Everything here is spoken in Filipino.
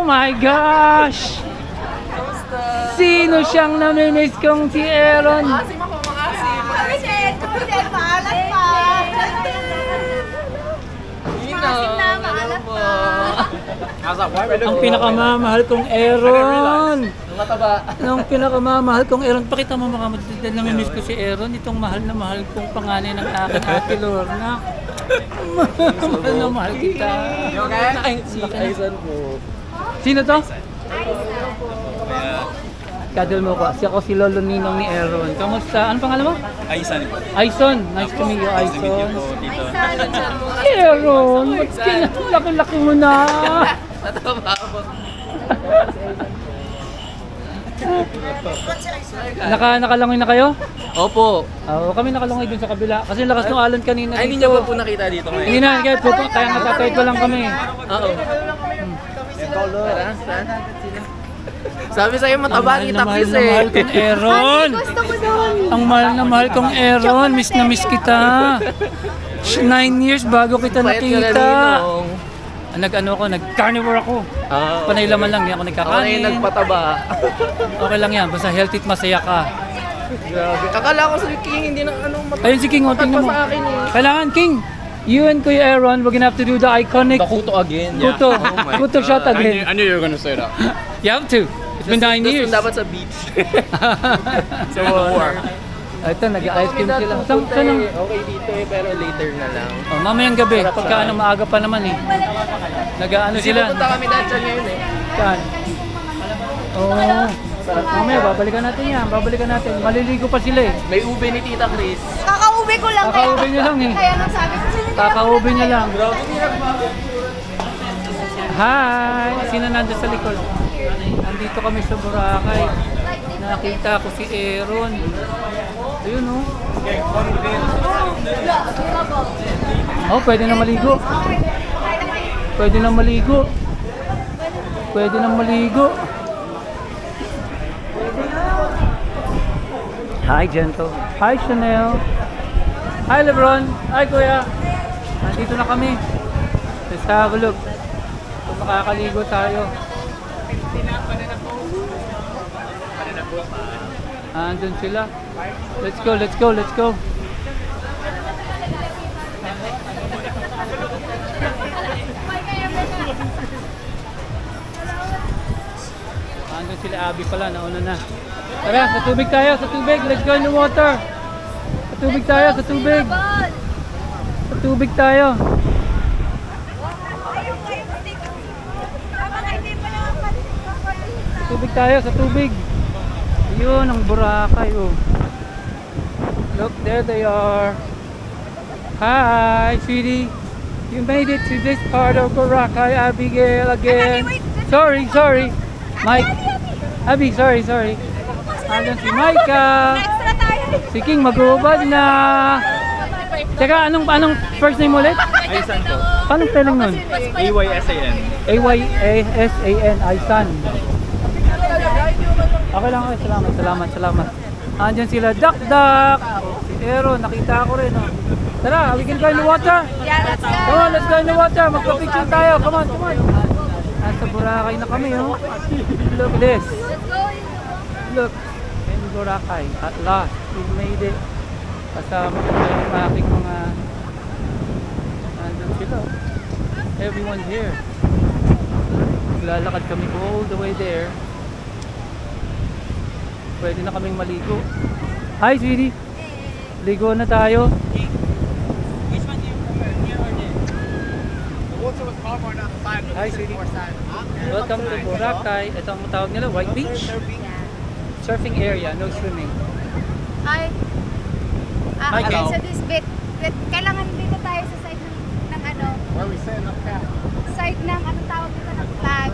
my gosh! Sino siyang namimiss kong si Aaron? Maasim ako, maasim. Maalat pa. Maasim na, maalat pa. Ang pinakamamahal kong Aaron! Mataba. Ang pinakamamahal kong Aaron. Pakita mo mukha mo. Namimiss ko si Aaron. Itong mahal na mahal kong panganay ng aking Ate Lorna. Mahal na mahal kita. Si Aisan po. Sino to? Kadol mo ko. Ako si Lolo Ninong ni Aaron. Kamusta? Ano pangalan mo? Aisan po. Aison. Nice to meet you, Nice to meet you Aison. po, Tito. Aaron! Ba't laki-laki mo na? Nataba ako. Nakalangoy na kayo? Opo. Oo, kami nakalangoy dun sa kabila. Kasi lakas ng alon kanina. Ay, hindi niyo pa po nakita dito ngayon? Hindi na, kaya natatawid pa lang kami. Oo. Sabi sa'yo mataba kita Mahal kiss na mahal eh. kong Aaron. Gusto ko doon. Ang mahal na mahal kong Aaron. Miss na miss kita. 9 years bago kita Payat ka na, nakita. Ninong. Nag-ano ako, nag-carnivore ako. Oo. Panay laman lang, hindi ako Ako na yung nagkakanin. nagpataba. Okay lang yan, basta healthy at masaya ka. Grabe. Akala ko sa King hindi na ano mataba. Ayun si King, o, tingnan mo. sa akin eh. Kailangan King, you and Kuya Aaron, we're gonna have to do the iconic Kuto again. Kuto. Oh my Kuto God. shot again. I knew you were gonna say that. You have to. It's been 9 years. Dapat sa beach. So war. Ito, nag-ice cream sila. Punta Saan ang... eh. Okay dito eh, pero later na lang. Oh, mamayang gabi, pagka ano, maaga pa naman eh. Nag-ano Kasi sila. pupunta kami dahil ngayon eh. Saan? Oo. Mamaya, babalikan natin yan. Babalikan natin. Maliligo pa sila eh. May ube ni Tita Chris. Kakauwi ko lang. Kakauwi niyo lang eh. Kaya nang sabi ko sila. Kakauwi niya lang. Hi! Sino nandun sa likod? Nandito kami sa Boracay. Nakita ko si Aaron. Ayun oh. Oh, pwede na maligo. Pwede na maligo. Pwede na maligo. Hi, Gento. Hi, Chanel. Hi, Lebron. Hi, Kuya. Nandito na kami. Let's have a look. Kung makakaligo tayo. Andun sila. Let's go, let's go, let's go. Andun sila Abby pala, nauna na. Tara, sa tubig tayo, sa tubig. Let's go in the water. Sa tubig tayo, sa tubig. Sa tubig tayo. Sa tubig tayo, sa tubig. Yun, ang Boracay oh. Look, there they are. Hi, sweetie. You made it to this part of Boracay, Abigail again. Sorry, sorry. Mike. Abby, sorry, sorry. Andun si Micah. Extra tayo. Si King mag-uubad na. Teka, anong first name ulit? Aisan po. Paano spelling nun? AYSAN. A-Y-A-S-A-N, Aisan. Okay lang, okay. Salamat, salamat, salamat. Andyan sila, Duck Duck. Si Aaron, nakita ko rin. Oh. Tara, we can go in the water. Yeah, let's go. Come on, let's go in the water. Magpa-picture tayo. Come on, come on. Nasa Boracay na kami, oh. Look at this. Look, in Boracay. At last, we made it. Kasama ko na yung aking mga... Nandun sila. Everyone's here. Maglalakad kami all the way there. Pwede na kaming maligo. Hi, sweetie. Ligo na tayo. Hi, sweetie. Welcome to Boracay. Ito ang tawag nila, White Beach. Surfing area, no swimming. Hi. Hi, Okay, Cal. so this bit, kailangan dito tayo sa side ng ano? Where we set up cat. Side ng, ano tawag dito, ng flag.